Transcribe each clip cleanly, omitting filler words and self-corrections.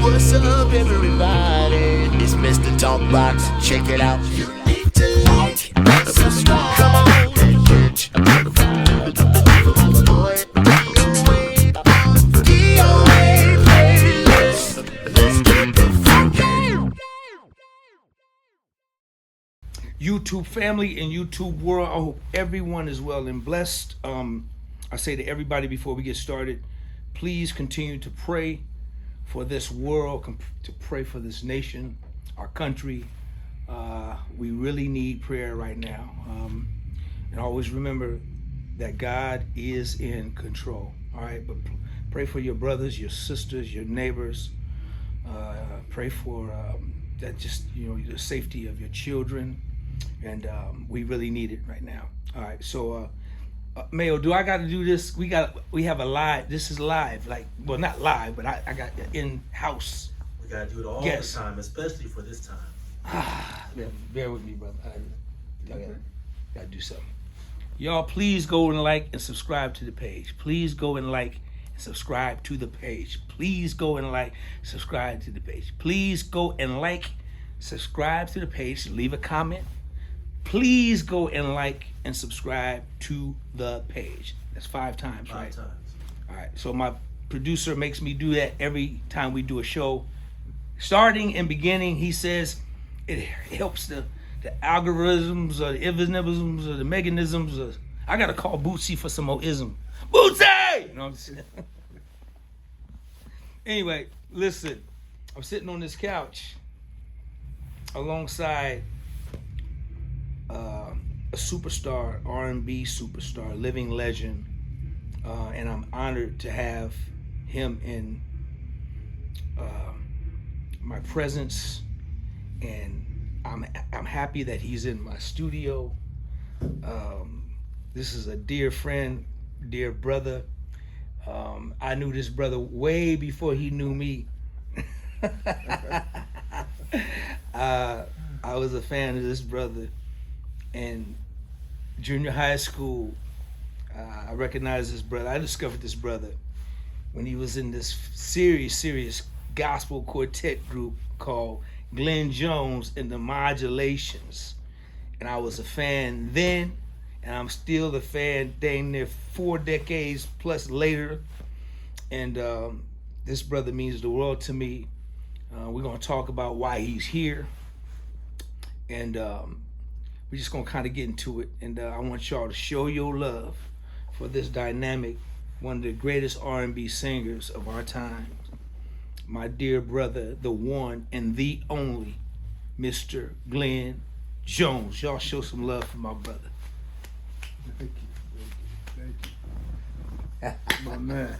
What's up, everybody? It's Mr. Talkbox. Check it out. You need to like and subscribe. Come on and catch a vibe. Boy, DOA playlist. Let's keep it funky. YouTube family and YouTube world, I hope everyone is well and blessed. I say to everybody before we get started, please continue to pray for this world, to pray for this nation, our country. We really need prayer right now. And always remember that God is in control, all right? But pray for your brothers, your sisters, your neighbors. Pray for that the safety of your children. And we really need it right now. All right, so Mayo, do I got to do this? We have a live. This is live, well, not live, but I got in-house. We gotta do it all the time, especially for this time. Bear with me, brother. I gotta do something. Y'all, please go and like and subscribe to the page. Please go and like and subscribe to the page. Please go and like, subscribe to the page. Please go and like, subscribe to the page. Leave a comment. Please go and like and subscribe to the page. That's 5 times, right? 5 times. All right. So my producer makes me do that every time we do a show. Starting and beginning, he says it helps the algorithms or the isms or the mechanisms. I got to call Bootsy for some more ism. Bootsy! You know what I'm saying? Anyway, listen. I'm sitting on this couch alongside a superstar, R&B superstar, living legend, and I'm honored to have him in my presence, and I'm happy that he's in my studio. This is a dear friend, dear brother. I knew this brother way before he knew me. I was a fan of this brother. And junior high school, I recognized this brother. I discovered this brother when he was in this serious gospel quartet group called Glenn Jones and the Modulations. And I was a fan then, and I'm still a fan dang near 4 decades plus later. And this brother means the world to me. We're gonna talk about why he's here. And we're just gonna kind of get into it, and I want y'all to show your love for this dynamic, one of the greatest R&B singers of our time, my dear brother, the one and the only, Mr. Glenn Jones. Y'all show some love for my brother. Thank you. My man.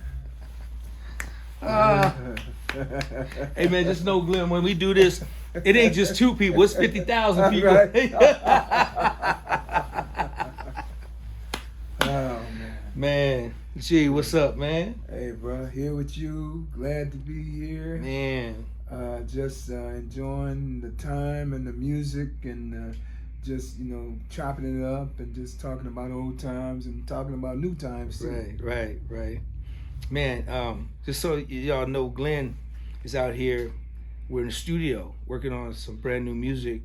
Hey man, just know, Glenn, when we do this, it ain't just 2 people, it's 50,000 people. Right. Oh man. Man, gee, what's up, man? Hey bro, here with you. Glad to be here. Man. Just enjoying the time and the music and just chopping it up and just talking about old times and talking about new times too. Right. Man, just so y'all know, Glenn is out here. We're in the studio working on some brand new music,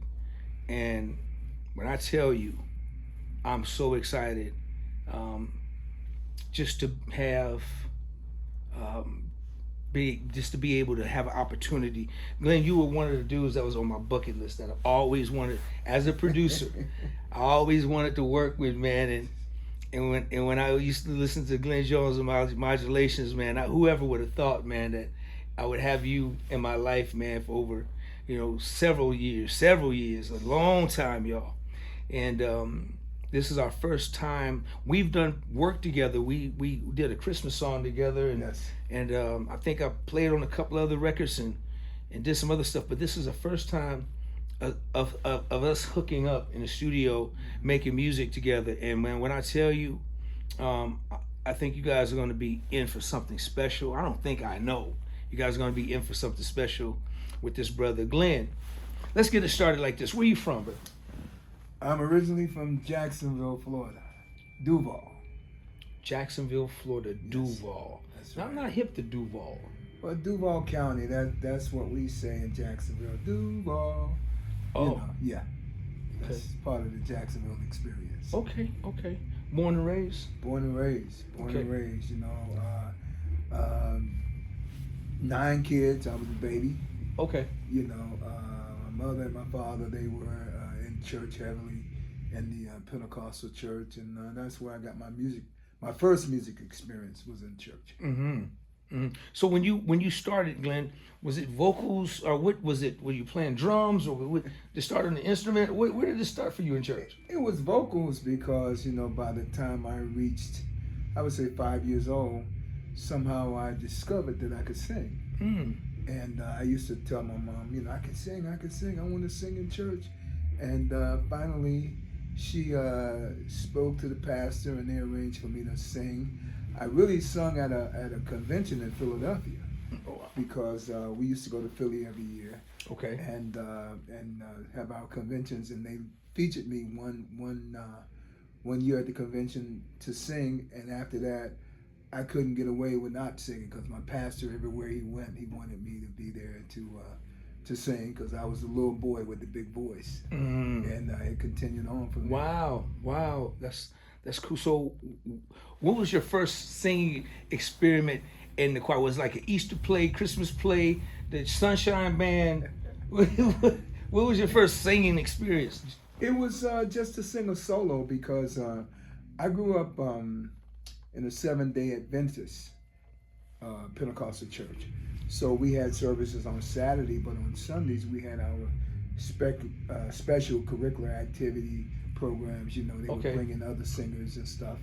and when I tell you, I'm so excited just to have to be able to have an opportunity. Glenn, you were one of the dudes that was on my bucket list that I always wanted as a producer. I always wanted to work with, man, and when I used to listen to Glenn Jones and Modulations, man, whoever would have thought, man, that I would have you in my life, man, for over, several years, a long time, y'all. And this is our first time we've done work together. We did a Christmas song together, and Yes. and I think I played on a couple other records and did some other stuff. But this is the first time of us hooking up in the studio, making music together. And man, when I tell you, I think you guys are going to be in for something special. I know you guys are going to be in for something special with this brother Glenn. Let's get it started like this. Where you from, bro? I'm originally from Jacksonville, Florida. Duval. Jacksonville, Florida, Duval. That's Now, I'm right. not hip to Duval. Well, Duval County, that's what we say in Jacksonville. Duval. Oh. You know, yeah. That's Okay. part of the Jacksonville experience. Okay. Born and raised. Born and raised. Okay. You know, 9 kids. I was a baby. Okay. You know, my mother and my father, they were in church heavily, in the Pentecostal church, and that's where I got my music. My first music experience was in church. So when you started, Glenn, was it vocals or what was it? Were you playing drums or did you start on the instrument? Where did it start for you in church? It was vocals because, you know, by the time I reached, I would say 5 years old, somehow I discovered that I could sing. And I used to tell my mom, you know, I can sing, I want to sing in church. And finally, she spoke to the pastor and they arranged for me to sing. I really sung at a convention in Philadelphia because we used to go to Philly every year. Okay. And have our conventions, and they featured me one year at the convention to sing, and after that, I couldn't get away with not singing because my pastor, everywhere he went, he wanted me to be there to sing because I was the little boy with the big voice, and it continued on from there. Wow, that's cool. So, what was your first singing experiment in the choir? Was it like an Easter play, Christmas play, the Sunshine Band? What was your first singing experience? It was just to sing a solo because I grew up in a Seventh-day Adventist Pentecostal church. So we had services on Saturday, but on Sundays we had our special curricular activity programs. You know, they would bring in other singers and stuff,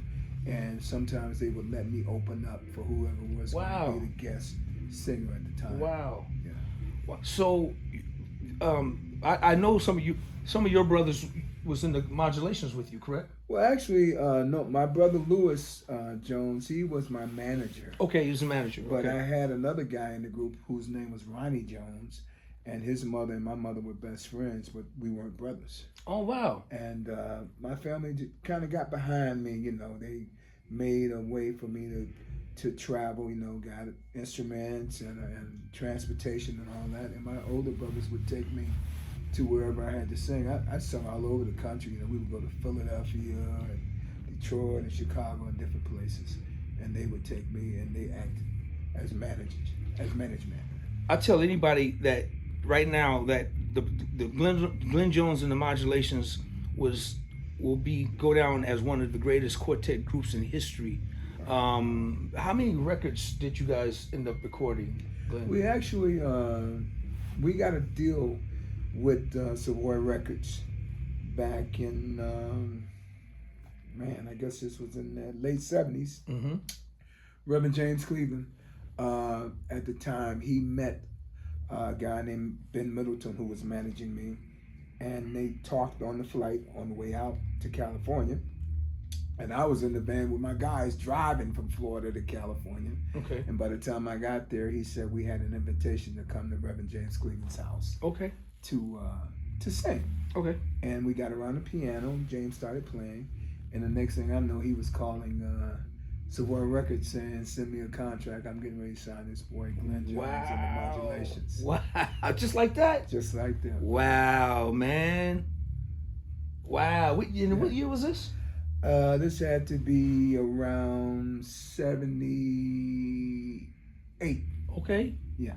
and sometimes they would let me open up for whoever was going to be the guest singer at the time. Wow. Yeah. So, I know some of your brothers was in the modulations with you, correct? Well, actually, no. My brother Lewis Jones, he was my manager. Okay, he was a manager. But okay. I had another guy in the group whose name was Ronnie Jones, and his mother and my mother were best friends, but we weren't brothers. Oh, wow. And my family kind of got behind me. You know, they made a way for me to travel. You know, got instruments and transportation and all that. And my older brothers would take me to wherever I had to sing. I sung all over the country. You know, we would go to Philadelphia and Detroit and Chicago and different places, and they would take me and they acted as management. I tell anybody that right now that the Glenn Jones and the Modulations will go down as one of the greatest quartet groups in history. How many records did you guys end up recording, Glenn? We actually we got a deal with Savoy Records back in I guess this was in the late 70s. Reverend James Cleveland, at the time, he met a guy named Ben Middleton who was managing me, and they talked on the flight on the way out to California, and I was in the van with my guys driving from Florida to California. Okay. And by the time I got there, he said we had an invitation to come to Reverend James Cleveland's house. Okay. To sing. Okay. And we got around the piano. James started playing, and the next thing I know, he was calling Savoy Records saying, "Send me a contract. I'm getting ready to sign this boy Glenn Jones and the Modulations." Wow! Just like that? Just like that. Wow, man! Wow! What year was this? This had to be around 78. Okay. Yeah.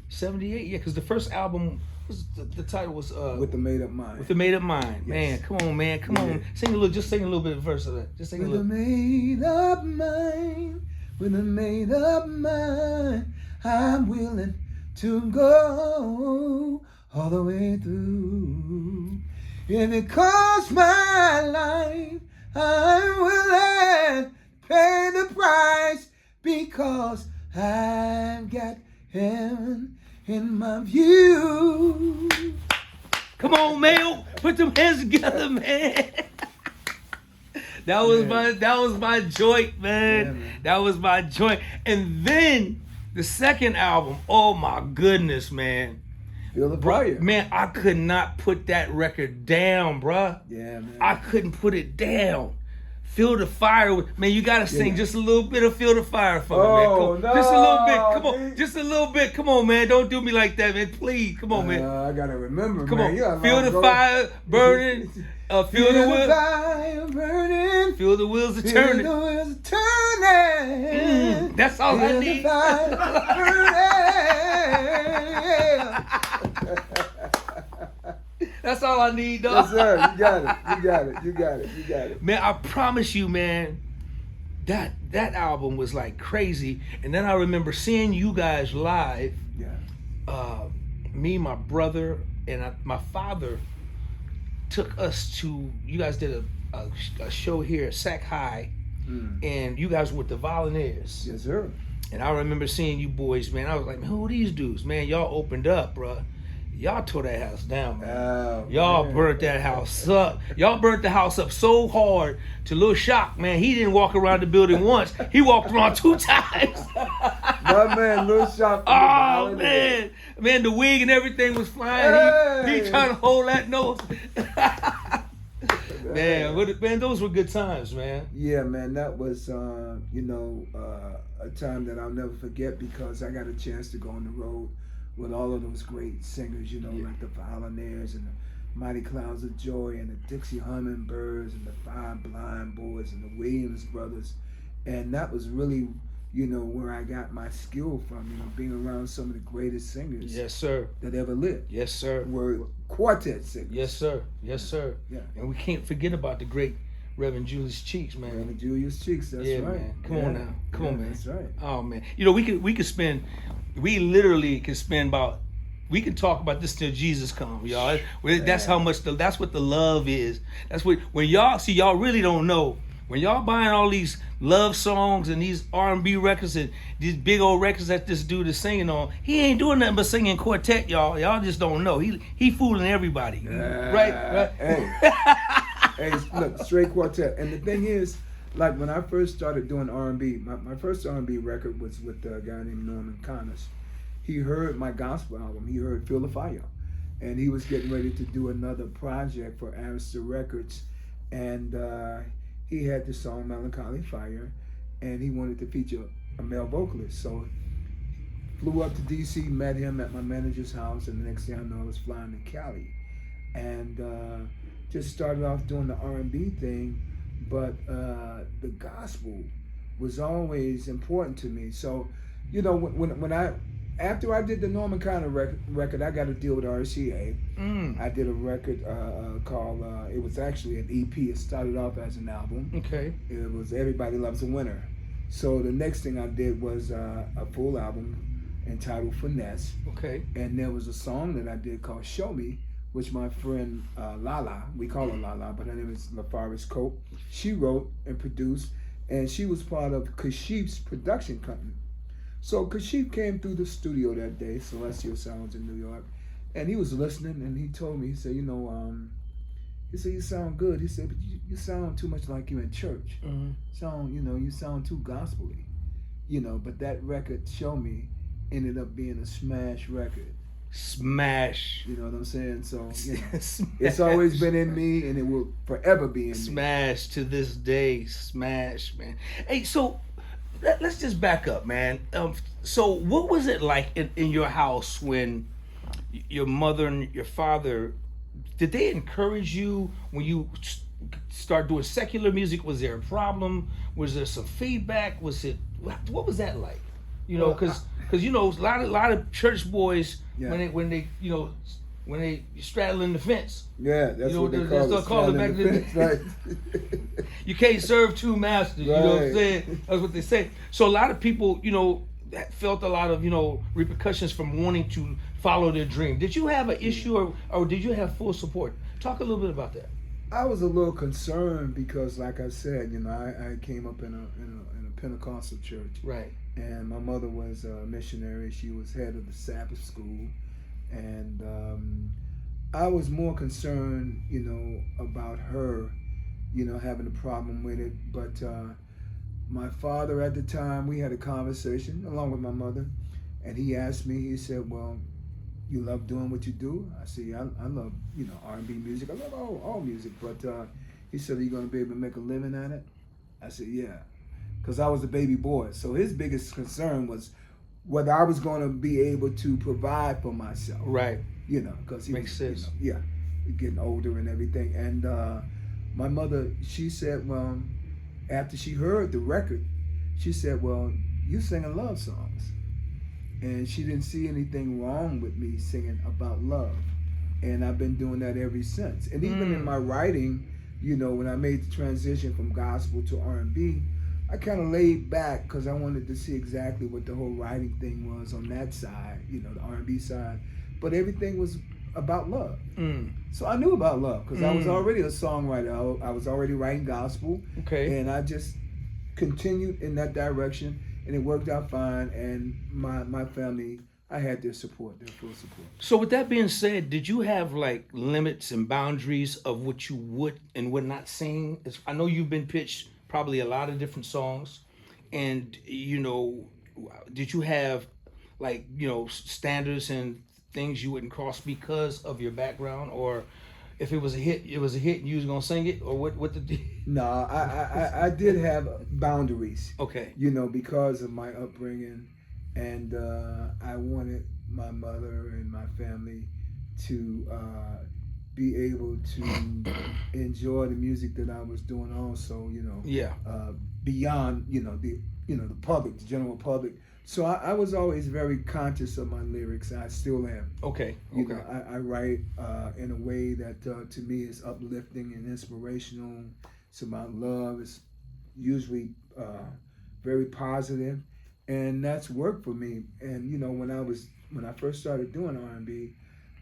78. Yeah, because the first album was the title was With the Made Up Mind. With the Made Up Mind. Yes. Man, come on, man, come on. Sing a little bit of verse of that. Just sing a With a little. made up mind, with a made up mind, I'm willing to go all the way through. If it costs my life, I'm willing to pay the price because I've got heaven in my view. Come on, man. Put them hands together, man. That was my joint, man. Yeah, man. That was my joint. And then the second album, oh my goodness, man. Feel the fire. Man, I could not put that record down, bruh. Yeah, man. I couldn't put it down. Feel the Fire. Man, you gotta sing just a little bit of Feel the Fire for me, man. Oh, Come, just a little bit. Come on, dude. just a little bit. Come on, man. Don't do me like that, man. Please, come on, man. I gotta remember, Come man. on. You gotta Feel the go. fire burning. Feel the wheel. fire burning. Feel the wheels are Feel turning. the wheels turning. That's all I Feel the need. fire burning. That's all I need, dog. Yes, sir. You got it. You got it. You got it. You got it. Man, I promise you, man, that album was like crazy. And then I remember seeing you guys live. Yeah. Me, my brother, and my father took us to. You guys did a show here at Sac High, and you guys were with the Volunteers. Yes, sir. And I remember seeing you boys, man. I was like, man, who are these dudes, man? Y'all opened up, bro. Y'all tore that house down, man. Oh, Y'all man. burnt that house up. Y'all burnt the house up so hard to Lil Shock, man. He didn't walk around the building once. He walked around 2 times. My man, Lil Shock. Oh, man. Man, the wig and everything was flying. He trying to hold that nose. Man, those were good times, man. Yeah, man, that was, a time that I'll never forget because I got a chance to go on the road with all of those great singers, like the Volunteers and the Mighty Clouds of Joy and the Dixie Hummingbirds and the Five Blind Boys and the Williams Brothers. And that was really, where I got my skill from, being around some of the greatest singers Yes, sir. that ever lived. Yes, sir. Were quartet singers. Yes, sir. Yes, sir. Yeah. And we can't forget about the great Reverend Julius Cheeks, man. Reverend Julius Cheeks, that's Yeah, right. man. Come on now. Come on, man. That's right. Oh, man. We literally could spend we can talk about this till Jesus comes, y'all. That's how much, that's what the love is. That's what, when y'all really don't know. When y'all buying all these love songs and these R&B records and these big old records that this dude is singing on, he ain't doing nothing but singing quartet, y'all. Y'all just don't know. He fooling everybody. Right? Hey, look, straight quartet. And the thing is, like when I first started doing R&B, my first R&B record was with a guy named Norman Connors. He heard my gospel album. He heard Feel the Fire. And he was getting ready to do another project for Arista Records. And he had the song Melancholy Fire. And he wanted to feature a male vocalist. So flew up to DC, met him at my manager's house. And the next thing I know, I was flying to Cali. And just started off doing the R&B thing. But the gospel was always important to me. So, after I did the Norman Connor record, I got to deal with RCA. I did a record called, it was actually an EP. It started off as an album. Okay. It was Everybody Loves a Winner. So the next thing I did was a full album entitled Finesse. Okay. And there was a song that I did called Show Me, which my friend Lala, we call her Lala, but her name is LaFaris Cope. She wrote and produced, and she was part of Kashif's production company. So Kashif came through the studio that day, Celestial Sounds in New York, and he was listening, and he told me, he said, he said, you sound good. He said, but you sound too much like you in church. You sound too gospel-y. But that record, Show Me, ended up being a smash record. Smash. You know what I'm saying? So, it's always been in me, and it will forever be in me. Smash to this day. Smash, man. Hey, so let's just back up, man. So what was it like in your house when your mother and your father, did they encourage you when you start doing secular music? Was there a problem? Was there some feedback? What was that like? Because a lot of church boys, when they straddling the fence. Yeah, that's what they call it. Back then. Right. You can't serve two masters. Right. You know what I'm saying? That's what they say. So a lot of people, felt a lot of, repercussions from wanting to follow their dream. Did you have an issue or did you have full support? Talk a little bit about that. I was a little concerned because, like I said, I came up in a Pentecostal church. Right. And my mother was a missionary. She was head of the Sabbath school. And I was more concerned, about her, having a problem with it. But my father at the time, we had a conversation along with my mother. And he asked me, he said, well, you love doing what you do? I said, yeah, I love, R&B music. I love all music. But he said, are you going to be able to make a living at it? I said, yeah, because I was a baby boy. So his biggest concern was whether I was going to be able to provide for myself. Right. You know, because he Makes was, sense. you know, getting older and everything. And my mother, she said, well, after she heard the record, she said, well, you singing love songs. And she didn't see anything wrong with me singing about love. And I've been doing that ever since. And even in my writing, you know, when I made the transition from gospel to R&B, I kind of laid back because I wanted to see exactly what the whole writing thing was on that side, you know, the R&B side. But everything was about love. So I knew about love because I was already a songwriter. I was already writing gospel. Okay. And I just continued in that direction, and it worked out fine. And my family, I had their support, their full support. So with that being said, did you have like limits and boundaries of what you would and would not sing? I know you've been pitched probably a lot of different songs, and you know, did you have like, you know, standards and things you wouldn't cross because of your background, or if it was a hit, it was a hit and you was gonna sing it, or what did No, I did have boundaries. Okay. You know, because of my upbringing, and I wanted my mother and my family to be able to enjoy the music that I was doing. Also, you know, Yeah. Beyond the public, the general public. So I was always very conscious of my lyrics. I still am. Okay. You Okay. know, I write in a way that to me is uplifting and inspirational. It's about love. It's usually very positive, and that's worked for me. And you know, when I first started doing R&B,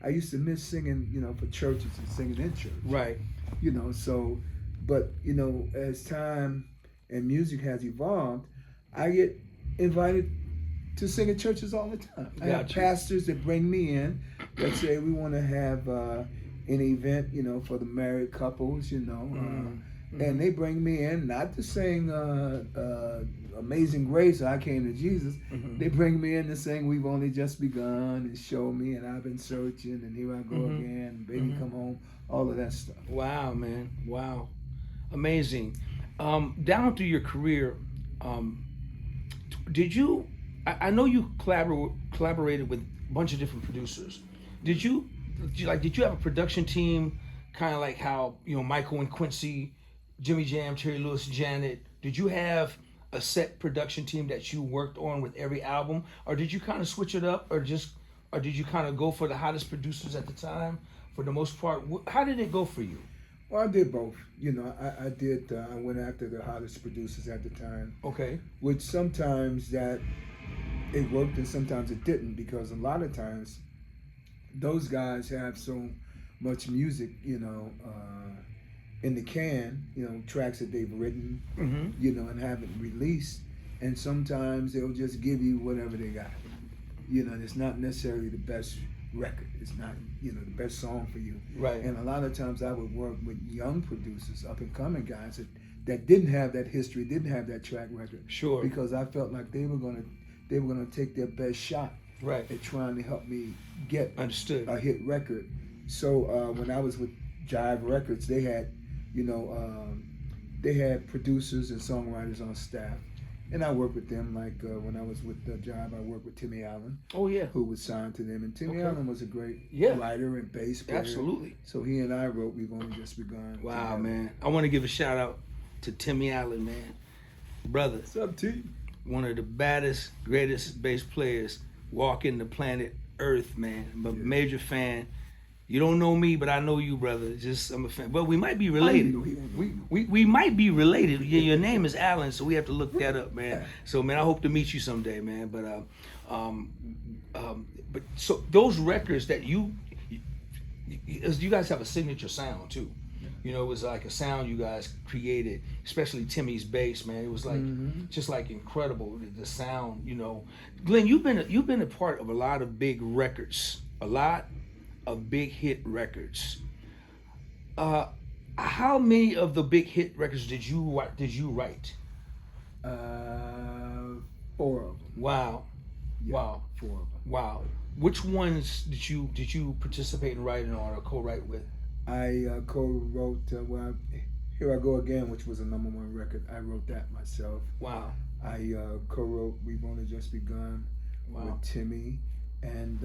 I used to miss singing, you know, for churches and singing in church. Right. You know, so, but you know, as time and music has evolved, I get invited to sing at churches all the time. I have pastors that bring me in that say we want to have an event, you know, for the married couples, you know, and they bring me in not to sing Amazing Grace or I Came to Jesus. They bring me in to sing We've Only Just Begun and Show Me and I've Been Searching and Here I Go Again, Baby Come Home, all of that stuff. Wow, man. Wow. Amazing. Down through your career, did you, I know you collaborated with a bunch of different producers. Did you have a production team, kind of like how, you know, Michael and Quincy, Jimmy Jam, Terry Lewis, Janet? Did you have a set production team that you worked on with every album, or did you kind of switch it up, or did you kind of go for the hottest producers at the time for the most part? How did it go for you? Well, I did both. You know, I did. I went after the hottest producers at the time. Okay. Which sometimes that it worked and sometimes it didn't, because a lot of times those guys have so much music, you know, in the can, you know, tracks that they've written, you know, and haven't released, and sometimes they'll just give you whatever they got, you know, and it's not necessarily the best record. It's not, you know, the best song for you. Right. And a lot of times I would work with young producers, up and coming guys that didn't have that history, didn't have that track record. Sure. Because I felt like they were gonna take their best shot at trying to help me get a hit record. So when I was with Jive Records, they had, you know, they had producers and songwriters on staff, and I worked with them. Like when I was with Jive, I worked with Timmy Allen. Oh yeah. Who was signed to them, and Timmy Allen was a great writer and bass player. Absolutely. So he and I wrote We've Only Just Begun. Wow, man. I want to give a shout out to Timmy Allen, man. Brother. What's up, T? One of the baddest, greatest bass players walking the planet Earth, man. I'm a major fan. You don't know me, but I know you, brother. I'm a fan. Well, we might be related. We might be related. Yeah, your name is Allen, so we have to look that up, man. So, man, I hope to meet you someday, man. But so those records that you guys have a signature sound too. You know, it was like a sound you guys created, especially Timmy's bass, man. It was like just like incredible, the sound. You know, Glenn, you've been a part of a lot of big records, a lot of big hit records. How many of the big hit records did you write? 4 of them. Wow, Yeah, wow, 4 of them. wow. Which ones did you participate in writing on or co-write with? I co-wrote Here I Go Again, which was a #1 record. I wrote that myself. Wow. I co-wrote We've Only Just Begun with Timmy, and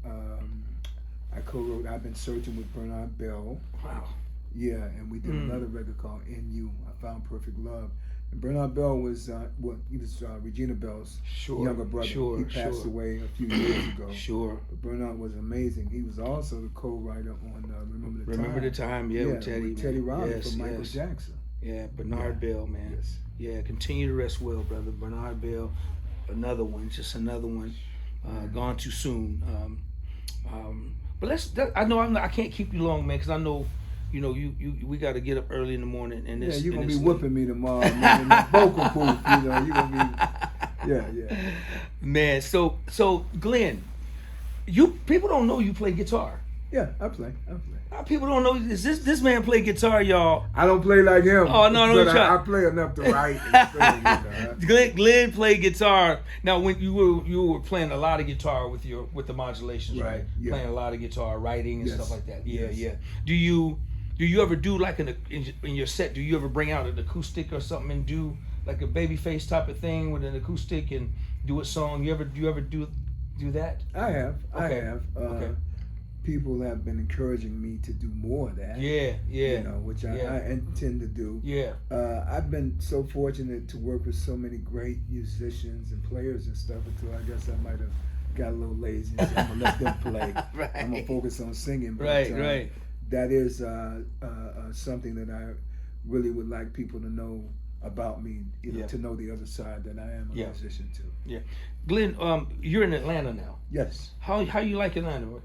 I co-wrote I've Been Searching with Bernard Bell. Wow. Yeah, and we did another record called In You, I Found Perfect Love. And Bernard Bell was he was Regina Bell's younger brother. He passed away a few years ago. Sure. But Bernard was amazing. He was also the co-writer on Remember the Time, with Teddy Riley from Michael Jackson. Yeah, Bernard Bell, man. Yes. Yeah, continue to rest well, brother. Bernard Bell, another one, gone too soon. But I can't keep you long, man, because I know, we got to get up early in the morning. And you're gonna be whipping me tomorrow, man. In the vocal booth, you're gonna be, yeah. Man, so Glenn, people don't know you play guitar. Yeah, I play. People don't know this man play guitar, y'all. I don't play like him. Oh no, but I play enough to write. And Glenn played guitar. Now, when you were playing a lot of guitar with the modulations, right? Yeah. Playing a lot of guitar, writing and stuff like that. Yeah, Yes. yeah. Do you ever do like in your set? Do you ever bring out an acoustic or something and do like a Babyface type of thing with an acoustic and do a song? You ever do that? I have. Okay. I have. Okay. People have been encouraging me to do more of that. Yeah. Which I intend to do. Yeah. I've been so fortunate to work with so many great musicians and players and stuff until I guess I might have got a little lazy. So I'm gonna let them play. Right. I'm gonna focus on singing. But, Right. That is something that I really would like people to know about me. To know the other side that I am a musician too. Yeah. Glenn, you're in Atlanta now. Yes. How you like Atlanta?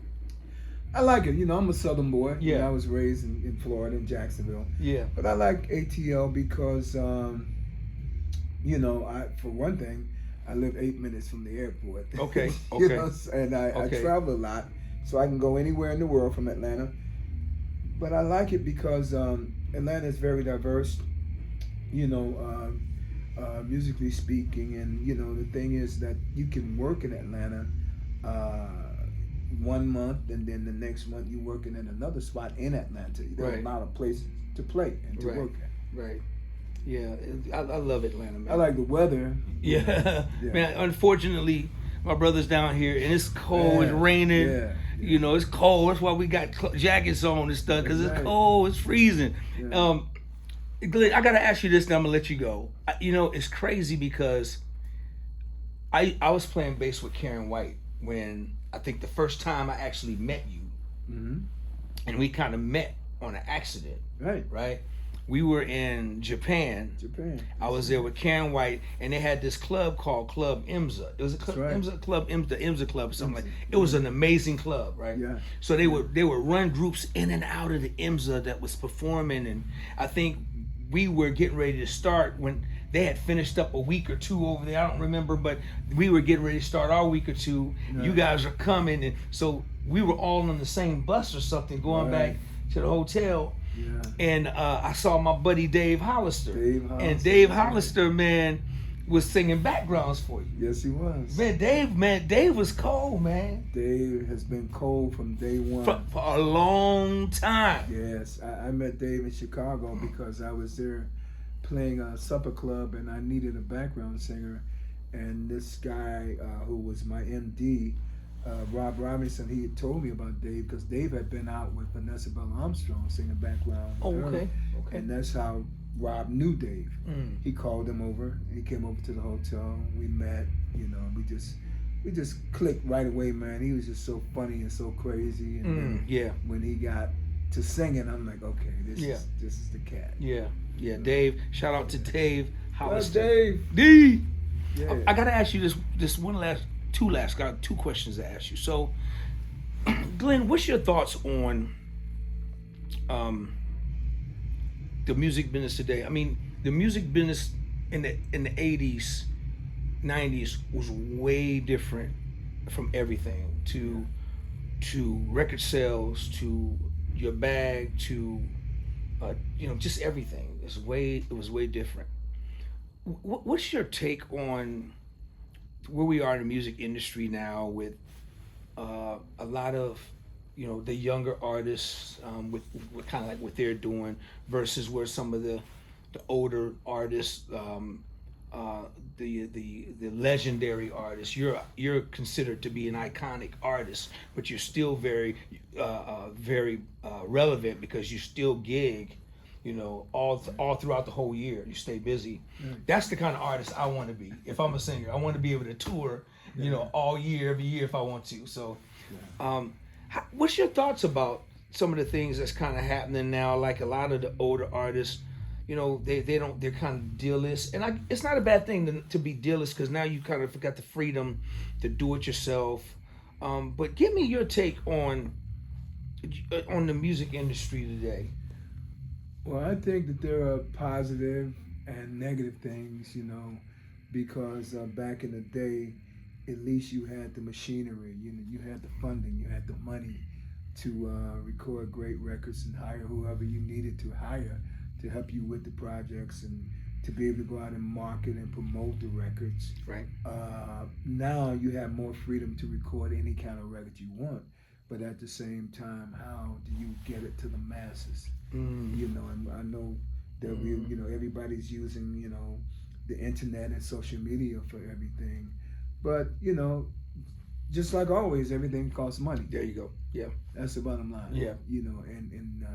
I like it. I'm a Southern boy. Yeah. I was raised in Florida, in Jacksonville. Yeah. But I like ATL because, for one thing, I live 8 minutes from the airport. Okay. And I travel a lot, so I can go anywhere in the world from Atlanta. But I like it because Atlanta is very diverse, musically speaking. And, the thing is that you can work in Atlanta 1 month, and then the next month you're working in another spot in Atlanta. There's a lot of places to play and to work at. Right. Yeah, I love Atlanta, man. I like the weather. Yeah. Man, unfortunately, my brother's down here, and it's cold, it's raining. Yeah. It's cold. That's why we got jackets on and stuff, because it's cold, it's freezing. Yeah. Glenn, I got to ask you this, and I'm going to let you go. It's crazy because I was playing bass with Karen White when I think the first time I actually met you. Mm-hmm. And we kind of met on an accident. Right? We were in Japan. I was there with Karen White, and they had this club called Club IMSA. It was a club, IMSA Club or something like that. It was an amazing club, right? Yeah. So they would run groups in and out of the IMSA that was performing, and I think we were getting ready to start when they had finished up a week or two over there. I don't remember, but we were getting ready to start our week or two. Yeah. You guys are coming, and so we were all on the same bus or something going back to the hotel. Yeah. And I saw my buddy Dave Hollister. And Dave Hollister, man, was singing backgrounds for you. Yes, he was. Dave was cold, man. Dave has been cold from day one. For a long time. Yes, I met Dave in Chicago because I was there playing a supper club and I needed a background singer. And this guy who was my MD, Rob Robinson, he had told me about Dave because Dave had been out with Vanessa Bell Armstrong singing background with her. Okay. And that's how Rob knew Dave. He called him over. He came over to the hotel. We met. We just clicked right away, man. He was just so funny and so crazy. And then when he got to singing, I'm like, okay, this is the cat. Yeah. Dave. Shout out to Dave Hollister. Dave. D. Yeah. I gotta ask you this got two questions to ask you. So, Glenn, what's your thoughts on the music business today? I mean, the music business in the 80s, 90s was way different from everything to record sales, to your bag, to just everything. It was way different. What's your take on where we are in the music industry now with a lot of you know, the younger artists with kind of like what they're doing versus where some of the older artists, the legendary artists, you're considered to be an iconic artist, but you're still very relevant because you still gig, you know, all throughout the whole year. You stay busy. That's the kind of artist I want to be. If I'm a singer, I want to be able to tour, you know, all year, every year if I want to. So, what's your thoughts about some of the things that's kind of happening now? Like a lot of the older artists, you know, they're kind of dealist, and it's not a bad thing to be dealist because now you kind of got the freedom to do it yourself. But give me your take on the music industry today. Well, I think that there are positive and negative things, you know, because back in the day, at least you had the machinery, you know, you had the funding, you had the money to record great records and hire whoever you needed to hire to help you with the projects and to be able to go out and market and promote the records. Right. Now you have more freedom to record any kind of record you want, but at the same time, how do you get it to the masses? You know, and I know that you know, everybody's using, you know, the internet and social media for everything, but you know, just like always, everything costs money. There you go. Yeah. That's the bottom line. Yeah. You know, and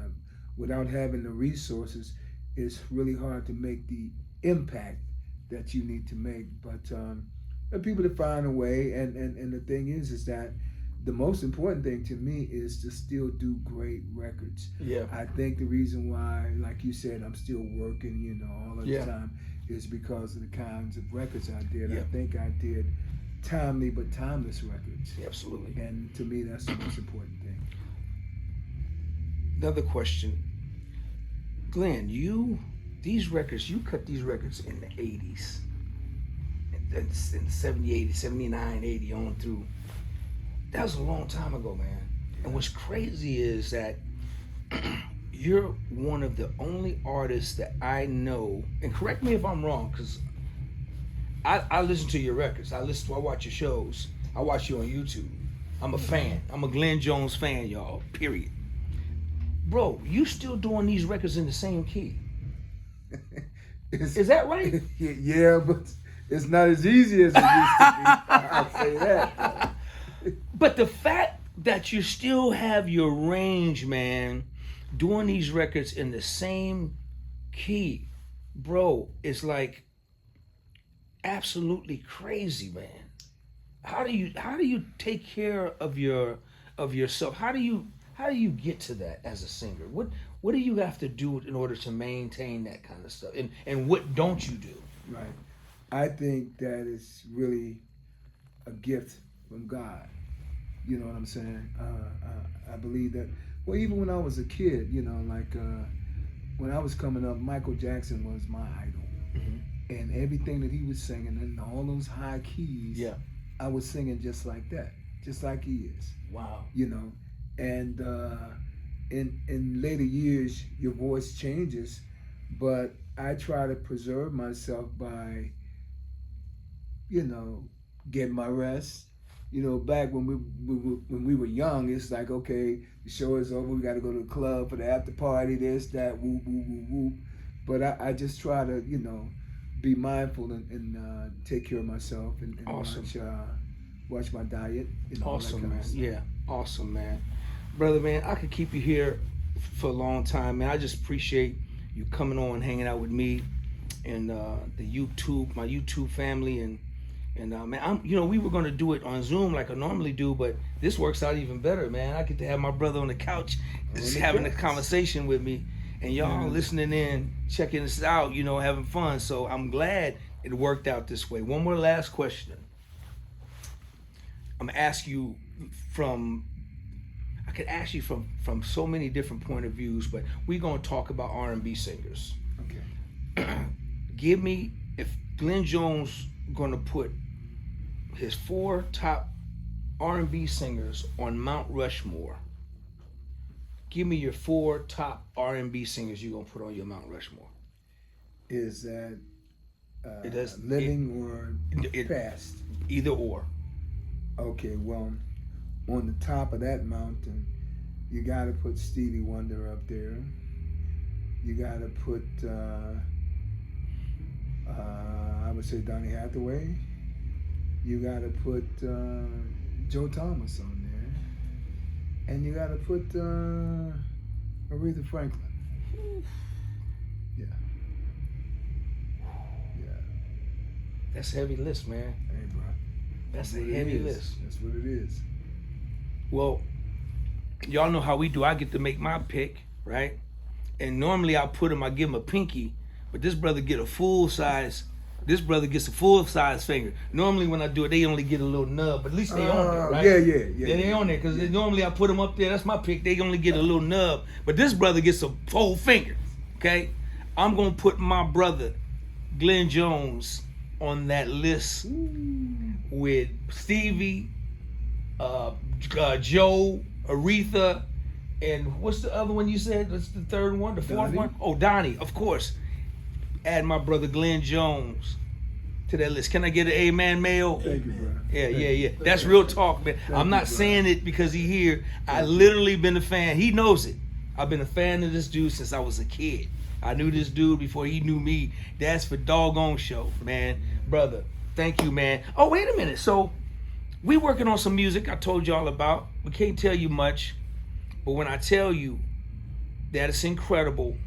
without having the resources, it's really hard to make the impact that you need to make. But people to find a way, and the thing is that the most important thing to me is to still do great records. Yeah. I think the reason why, like you said, I'm still working, you know, all of the time is because of the kinds of records I did. Yeah. I think I did timely but timeless records. Yeah, absolutely. And to me, that's the most important thing. Another question. Glenn, you cut these records in the 80s, in 78, 79, 80 on through. That was a long time ago, man. And what's crazy is that you're one of the only artists that I know, and correct me if I'm wrong, because I listen to your records. I watch your shows. I watch you on YouTube. I'm a fan. I'm a Glenn Jones fan, y'all, period. Bro, you still doing these records in the same key. Is that right? Yeah, but it's not as easy as it used to be. I'll say that. But the fact that you still have your range, man, doing these records in the same key, bro, is like absolutely crazy, man. How do you take care of yourself? How do you get to that as a singer? What do you have to do in order to maintain that kind of stuff? And what don't you do? Right. I think that is really a gift from God. You know what I'm saying? I believe that. Well, even when I was a kid, you know, like when I was coming up, Michael Jackson was my idol. Mm-hmm. And everything that he was singing and all those high keys, I was singing just like that, just like he is. Wow. You know, and in later years, your voice changes, but I try to preserve myself by, you know, getting my rest. You know, back when we were young, it's like, okay, the show is over, we got to go to the club for the after party, this, that, whoop, whoop, whoop, whoop. But I just try to, you know, be mindful and take care of myself and awesome. watch my diet. You know, awesome, man. Yeah, awesome, man. Brother, man, I could keep you here for a long time, man. I just appreciate you coming on, hanging out with me and my YouTube family, and man, we were gonna do it on Zoom like I normally do, but this works out even better, man. I get to have my brother on the couch, just having a conversation with me, and y'all listening in, checking this out, you know, having fun. So I'm glad it worked out this way. One more last question. I'm gonna ask you I could ask you from so many different point of views, but we're gonna talk about R&B singers. Okay. Give me, if Glenn Jones gonna put his 4 top R&B singers on Mount Rushmore, give me your 4 top R&B singers you're gonna put on your Mount Rushmore. Is that living or past? Either or. Okay, well, on the top of that mountain, You got to put Stevie Wonder up there. You got to put, I would say, Donny Hathaway. You got to put Joe Thomas on there. And you got to put Aretha Franklin. Yeah. Yeah. That's a heavy list, man. Hey, bro. That's a heavy list. That's what it is. Well, y'all know how we do. I get to make my pick, right? And normally I give him a pinky, but this brother get a full size. This brother gets a full size finger. Normally when I do it, they only get a little nub, but at least they on there, right? Yeah. They on there because normally I put them up there. That's my pick. They only get a little nub, but this brother gets a full finger. Okay, I'm gonna put my brother Glenn Jones on that list with Stevie, Joe, Aretha, and what's the other one you said? That's the third one, the fourth Donnie. one? Oh, Donnie, of course. Add my brother Glenn Jones to that list. Can I get an amen, Mayo? Thank you, bro. Yeah. That's real talk, man. I'm not saying it because he here. I literally been a fan. He knows it. I've been a fan of this dude since I was a kid. I knew this dude before he knew me. That's for doggone show, man. Brother, thank you, man. Oh, wait a minute. So we working on some music I told y'all about. We can't tell you much, but when I tell you that it's incredible,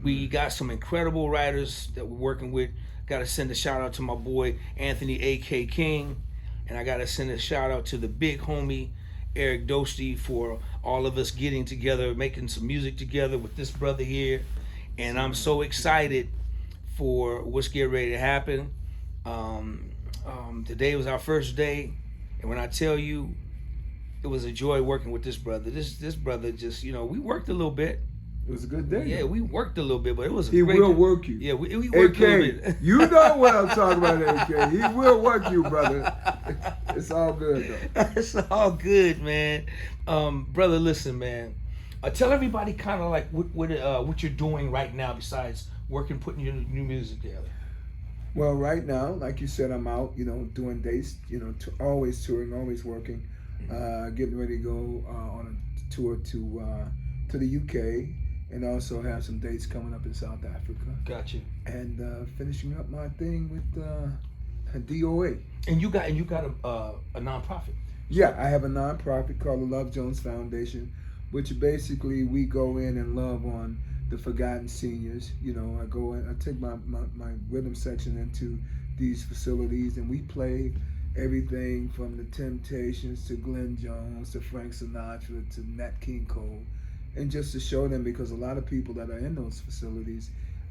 we got some incredible writers that we're working with. Got to send a shout out to my boy Anthony A.K. King, and I got to send a shout out to the big homie Eric Dostey for all of us getting together, making some music together with this brother here. And I'm so excited for what's getting ready to happen. Today was our first day, and when I tell you, it was a joy working with this brother. This brother just, we worked a little bit. It was a good day. Yeah, we worked a little bit, but it was a He great will day. work you. Yeah, we worked a little bit. You know what I'm talking about, AK. He will work you, brother. It's all good, though. It's all good, man. Brother, listen, man. Tell everybody kind of like what you're doing right now besides working, putting your new music together. Well, right now, like you said, I'm out, doing dates, always touring, always working, getting ready to go on a tour to the UK, and also have some dates coming up in South Africa. Gotcha. And finishing up my thing with DOA. And you got a nonprofit. Yeah, I have a nonprofit called the Love Jones Foundation, which basically we go in and love on the forgotten seniors. I go in, I take my rhythm section into these facilities, and we play everything from the Temptations to Glenn Jones to Frank Sinatra to Nat King Cole, and just to show them, because a lot of people that are in those facilities,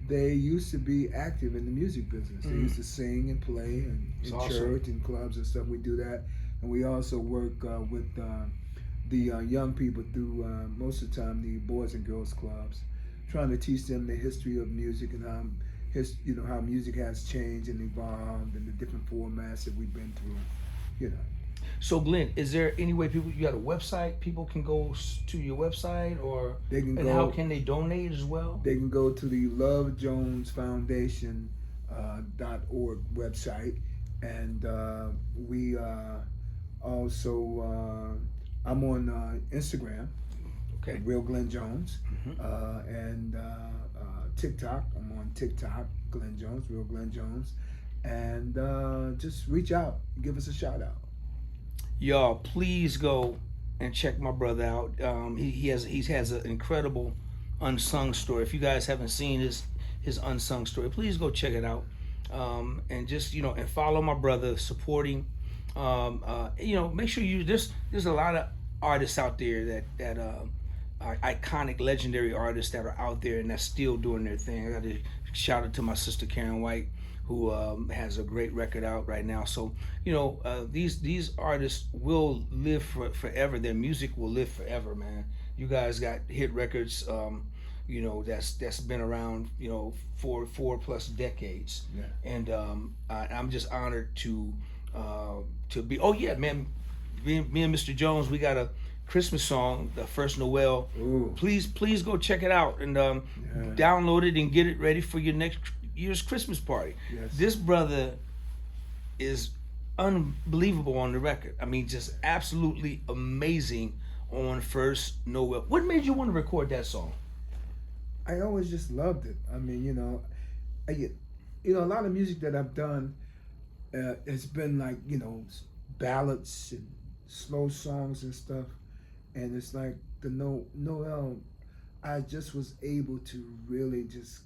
they used to be active in the music business. They used to sing and play and in church and clubs and stuff. We do that, and we also work with the young people through most of the time the Boys and Girls Clubs, trying to teach them the history of music and how music has changed and evolved and the different formats that we've been through. So Glenn, is there any way you got a website, people can go to your website, or They can go, how can they donate as well? They can go to the Love Jones Foundation .org website, and we also I'm on Instagram, Okay. Real Glenn Jones, and TikTok. I'm on TikTok, Glenn Jones, Real Glenn Jones, and just reach out, give us a shout out. Y'all, please go and check my brother out. He has an incredible unsung story. If you guys haven't seen his unsung story, please go check it out. And just and follow my brother, supporting. Make sure there's a lot of artists out there that are iconic, legendary artists that are out there and that's still doing their thing. I got to shout out to my sister Karen White, who has a great record out right now. So these artists will live forever. Their music will live forever, man. You guys got hit records, that's been around, for 4+ decades. Yeah. And I'm just honored to be. Oh yeah, man. Me and Mr. Jones, we got a Christmas song, the first Noel. Ooh. Please go check it out and download it and get it ready for your next year's Christmas party. Yes. This brother is unbelievable on the record. I mean, just absolutely amazing on First Noel. What made you want to record that song? I always just loved it. I mean, a lot of music that I've done has been like, ballads and slow songs and stuff. And it's like the Noel, I just was able to really just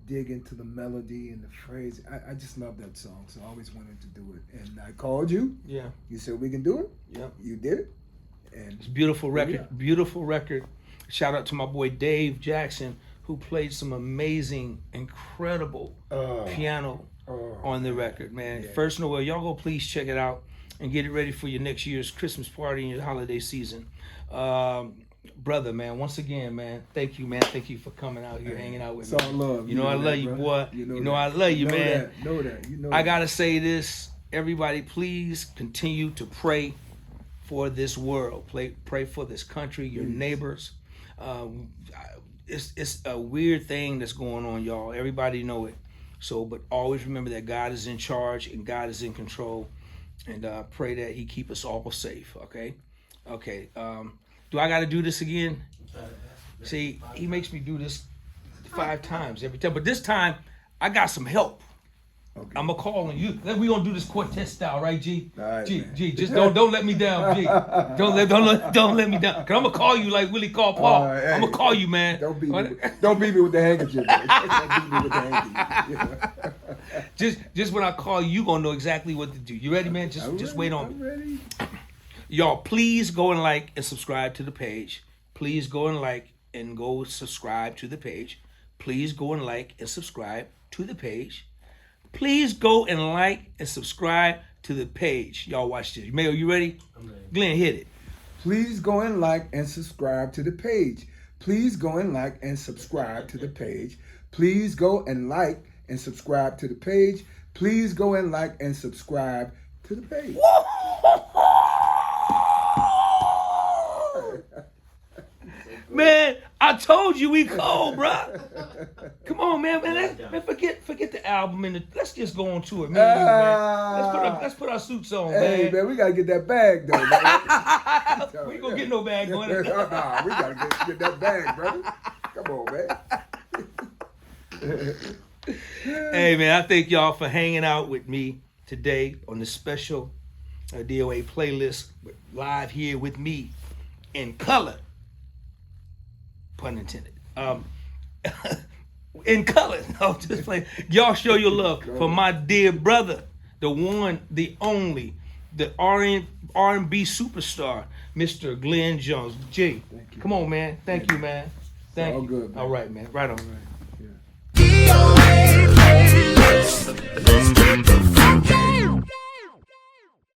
dig into the melody and the phrase. I just love that song, so I always wanted to do it. And I called you. Yeah. You said we can do it. Yeah. You did it. And it's a beautiful record. Yeah. Beautiful record. Shout out to my boy Dave Jackson, who played some amazing, incredible piano on the record, man. Yeah. First Noel, y'all go please check it out and get it ready for your next year's Christmas party and your holiday season. Brother, man, once again, man, thank you, man. Thank you for coming out here, hanging out with me. It's all love. You know I love you, boy. You know I love you, man. Know that. I gotta say this, everybody, please continue to pray for this world. Pray for this country, your neighbors. It's a weird thing that's going on, y'all. Everybody know it. So, but always remember that God is in charge and God is in control, and pray that He keep us all safe. Okay. Do I got to do this again? See, he makes me do this 5 times every time, but this time I got some help. Okay. I'm gonna call on you. We gonna do this quartet style, right, G? All right, G, man. G, just don't let me down, G. Don't let me down. Cause I'm gonna call you like Willie called Paul. Hey, I'm gonna call you, man. Don't beat me with the handkerchief. Man. Don't beat me with the handkerchief. Just when I call you, you gonna know exactly what to do. You ready, man? Just wait on I'm me. ready. Y'all, please go and like and subscribe to the page. Please go and like and go subscribe to the page. Please go and like and subscribe to the page. Please go and like and subscribe to the page. Y'all watch this. Mayo, you ready? I'm ready. Glenn, hit it. Please go and like and subscribe to the page. Please go and like and subscribe to the page. Please go and like and subscribe to the page. Please go and like and subscribe to the page. Man, I told you we cold, bruh. Come on, man. Forget the album and let's just go on tour, man. Let's put our suits on, Hey, man, we gotta get that bag though. Man. We ain't gonna get no bag on it. Nah, we gotta get that bag, brother. Come on, man. Hey, man, I thank y'all for hanging out with me today on this special DOA playlist live here with me in color. Pun intended. In color. No, just playing. Y'all show your love for my dear brother, the one, the only, the R&B superstar, Mr. Glenn Jones. G, come on, man. Thank you, man. Thank all you. good, man. Oh, All right, man. Right on. DOA playlist. Let's get the funk in.